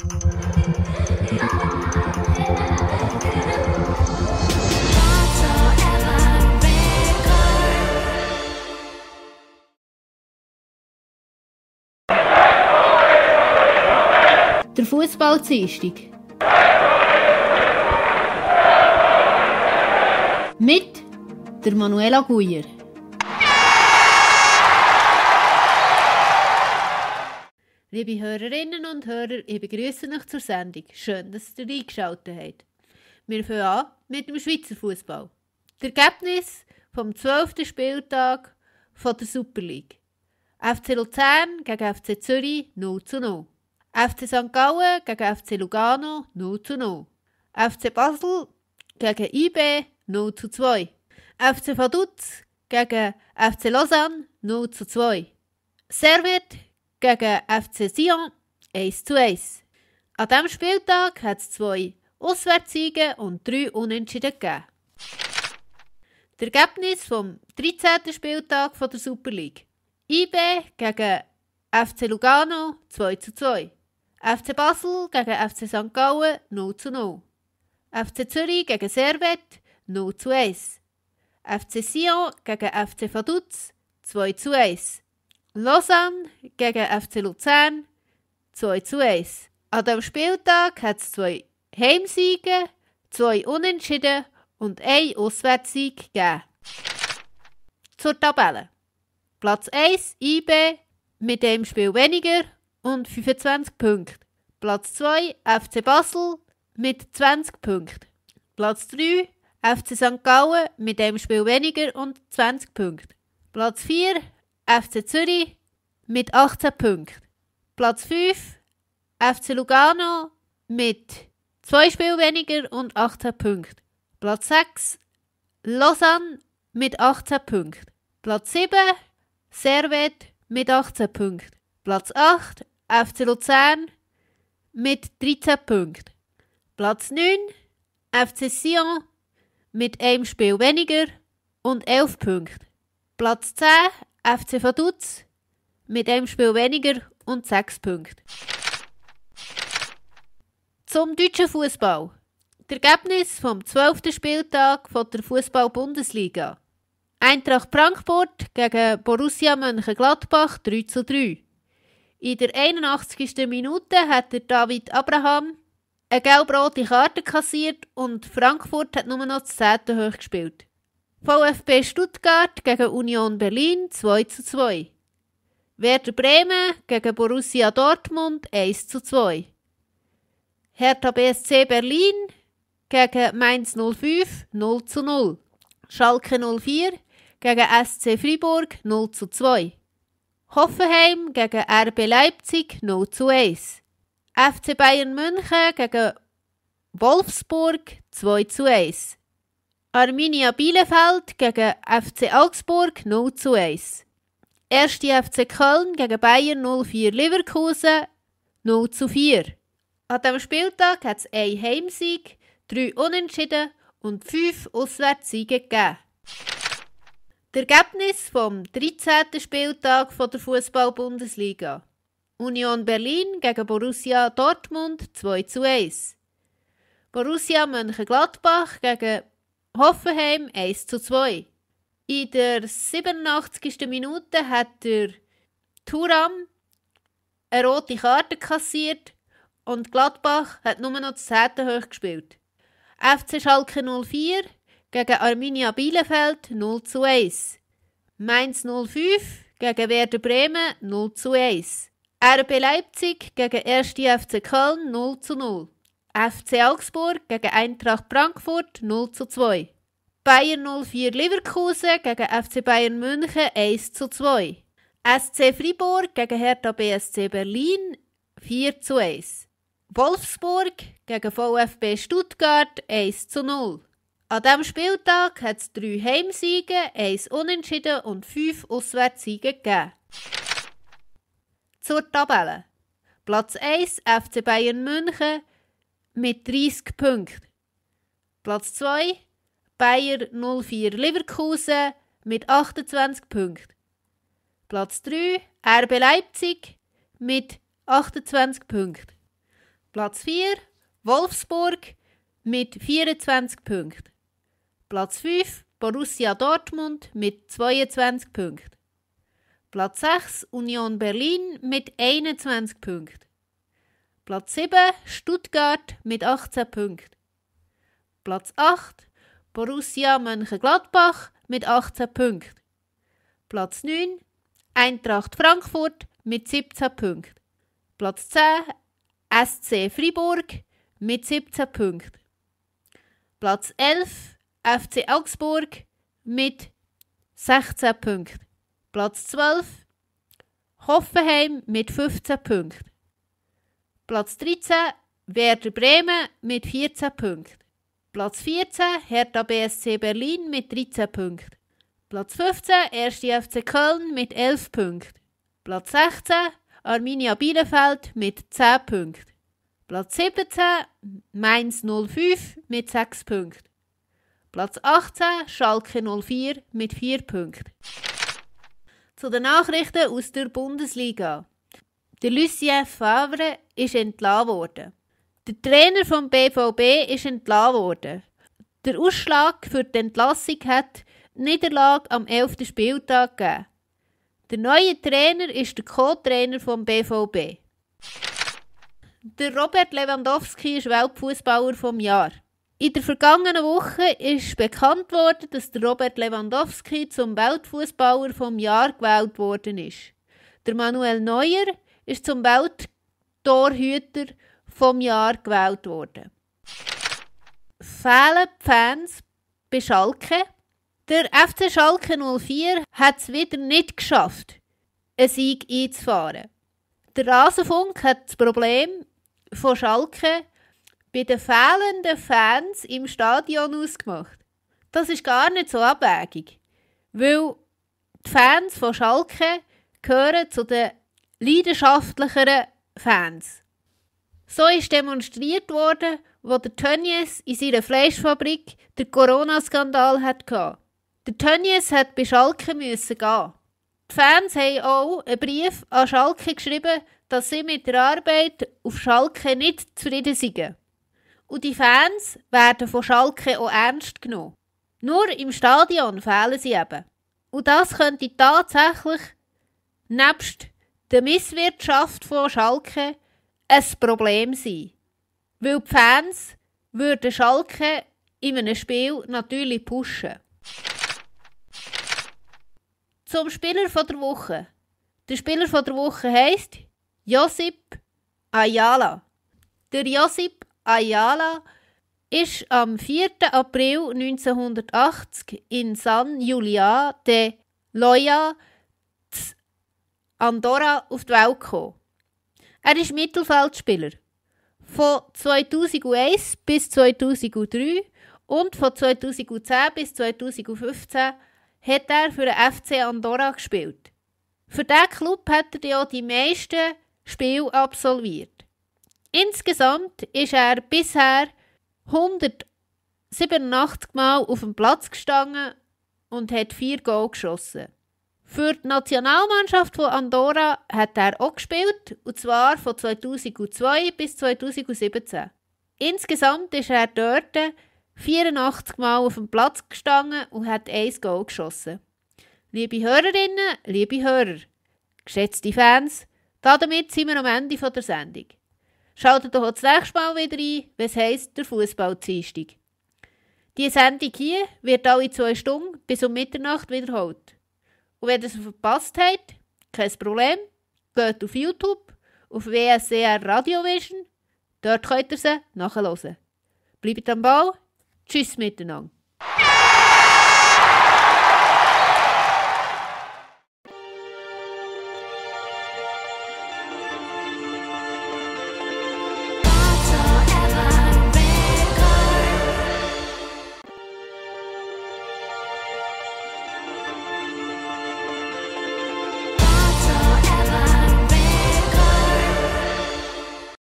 Der Fußball-Dienstag. Mit der Manuela Guyer. Liebe Hörerinnen und Hörer, ich begrüße euch zur Sendung. Schön, dass ihr eingeschaltet habt. Wir fangen an mit dem Schweizer Fußball. Das Ergebnis vom 12. Spieltag von der Super League. FC Luzern gegen FC Zürich 0:0. FC St. Gallen gegen FC Lugano 0:0. FC Basel gegen IB 0:2. FC Vaduz gegen FC Lausanne 0:2. Servette gegen FC Sion 1:1. An diesem Spieltag hat es 2 Auswärtssiege und 3 Unentschieden gegeben. Das Ergebnis vom 13. Spieltag von der Super League. IB gegen FC Lugano 2:2. FC Basel gegen FC St. Gallen 0:0. FC Zürich gegen Servette 0:1. FC Sion gegen FC Vaduz 2:1. Lausanne gegen FC Luzern 2:1. An diesem Spieltag hat es 2 Heimsiege, 2 Unentschieden und 1 Auswärtssieg gegeben. Zur Tabelle. Platz 1 IB mit einem Spiel weniger und 25 Punkte. Platz 2 FC Basel mit 20 Punkten. Platz 3 FC St. Gallen mit einem Spiel weniger und 20 Punkten. Platz 4 FC Zürich mit 18 Punkten. Platz 5 FC Lugano mit 2 Spielen weniger und 18 Punkten. Platz 6 Lausanne mit 18 Punkten. Platz 7 Servette mit 18 Punkten. Platz 8 FC Luzern mit 13 Punkten. Platz 9 FC Sion mit einem Spiel weniger und 11 Punkten. Platz 10 FC Vaduz mit einem Spiel weniger und 6 Punkten. Zum deutschen Fußball. Das Ergebnis vom 12. Spieltag von der Fußball-Bundesliga. Eintracht Frankfurt gegen Borussia Mönchengladbach 3:3. In der 81. Minute hat der David Abraham eine gelb-rote Karte kassiert und Frankfurt hat nur noch das 10. hoch gespielt. VfB Stuttgart gegen Union Berlin 2:2. Werder Bremen gegen Borussia Dortmund 1:2. Hertha BSC Berlin gegen Mainz 05 0:0. Schalke 04 gegen SC Freiburg 0:2. Hoffenheim gegen RB Leipzig 0:1. FC Bayern München gegen Wolfsburg 2:1. Arminia Bielefeld gegen FC Augsburg 0:1. 1. FC Köln gegen Bayern 04 Leverkusen 0:4. An diesem Spieltag hat es 1 Heimsieg, 3 Unentschieden und 5 Auswärtssiege gegeben. Das Ergebnis vom 13. Spieltag von der Fußball-Bundesliga. Union Berlin gegen Borussia Dortmund 2:1. Borussia Mönchengladbach gegen Hoffenheim 1:2. In der 87. Minute hat der Thuram eine rote Karte kassiert und Gladbach hat nur noch das 10. hoch gespielt. FC Schalke 04 gegen Arminia Bielefeld 0:1. Mainz 05 gegen Werder Bremen 0:1. RB Leipzig gegen 1. FC Köln 0:0. FC Augsburg gegen Eintracht Frankfurt 0:2. Bayern 04 Leverkusen gegen FC Bayern München 1:2. SC Freiburg gegen Hertha BSC Berlin 4:1. Wolfsburg gegen VfB Stuttgart 1:0. An diesem Spieltag hat es 3 Heimsiege, 1 Unentschieden und 5 Auswärtssiege gegeben. Zur Tabelle. Platz 1 FC Bayern München mit 30 Punkten. Platz 2 Bayer 04 Leverkusen mit 28 Punkten. Platz 3 RB Leipzig mit 28 Punkten. Platz 4, Wolfsburg mit 24 Punkten. Platz 5, Borussia Dortmund mit 22 Punkten. Platz 6, Union Berlin mit 21 Punkten. Platz 7, Stuttgart mit 18 Punkten. Platz 8, Borussia Mönchengladbach mit 18 Punkten. Platz 9, Eintracht Frankfurt mit 17 Punkten. Platz 10, SC Freiburg mit 17 Punkten. Platz 11, FC Augsburg mit 16 Punkten. Platz 12, Hoffenheim mit 15 Punkten. Platz 13, Werder Bremen mit 14 Punkten. Platz 14, Hertha BSC Berlin mit 13 Punkten. Platz 15, 1. FC Köln mit 11 Punkten. Platz 16, Arminia Bielefeld mit 10 Punkten. Platz 17, Mainz 05 mit 6 Punkten. Platz 18, Schalke 04 mit 4 Punkten. Zu den Nachrichten aus der Bundesliga. Der Lucien Favre ist entlassen worden. Der Trainer vom BVB ist entlassen worden. Der Ausschlag für die Entlassung hat die Niederlage am 11. Spieltag gegeben. Der neue Trainer ist der Co-Trainer vom BVB. Der Robert Lewandowski ist Weltfußballer vom Jahr. In der vergangenen Woche ist bekannt worden, dass der Robert Lewandowski zum Weltfußballer vom Jahr gewählt worden ist. Der Manuel Neuer ist zum Welttorhüter vom Jahr gewählt worden. Fehlen die Fans bei Schalke? Der FC Schalke 04 hat es wieder nicht geschafft, einen Sieg einzufahren. Der Rasenfunk hat das Problem von Schalke bei den fehlenden Fans im Stadion ausgemacht. Das ist gar nicht so abwegig, weil die Fans von Schalke gehören zu den leidenschaftlicheren Fans. So ist demonstriert worden, wo der Tönnies in seiner Fleischfabrik den Corona-Skandal hatte. Der Tönnies hat bei Schalke müssen gehen. Die Fans haben auch einen Brief an Schalke geschrieben, dass sie mit der Arbeit auf Schalke nicht zufrieden sind. Und die Fans werden von Schalke auch ernst genommen. Nur im Stadion fehlen sie eben. Und das könnte tatsächlich nebst der Misswirtschaft von Schalke ein Problem sein. Weil die Fans würden Schalke in einem Spiel natürlich pushen. Zum Spieler der Woche. Der Spieler der Woche heisst Josip Ayala. Der Josip Ayala ist am 4. April 1980 in San Julià de Loja, Andorra, auf die Welt gekommen. Er ist Mittelfeldspieler. Von 2001 bis 2003 und von 2010 bis 2015 hat er für den FC Andorra gespielt. Für diesen Club hat er ja die meisten Spiele absolviert. Insgesamt ist er bisher 187 Mal auf dem Platz gestanden und hat 4 Goal geschossen. Für die Nationalmannschaft von Andorra hat er auch gespielt, und zwar von 2002 bis 2017. Insgesamt ist er dort 84 Mal auf dem Platz gestanden und hat 1 Goal geschossen. Liebe Hörerinnen, liebe Hörer, geschätzte Fans, damit sind wir am Ende der Sendung. Schaltet doch das nächste Mal wieder ein, wenn es heisst, der Fußball-Dienstag. Die Sendung hier wird alle 2 Stunden bis um Mitternacht wiederholt. Und wenn ihr es verpasst habt, kein Problem, geht auf YouTube, auf WSCR Radiovision, dort könnt ihr sie nachhören. Bleibt am Ball, tschüss miteinander.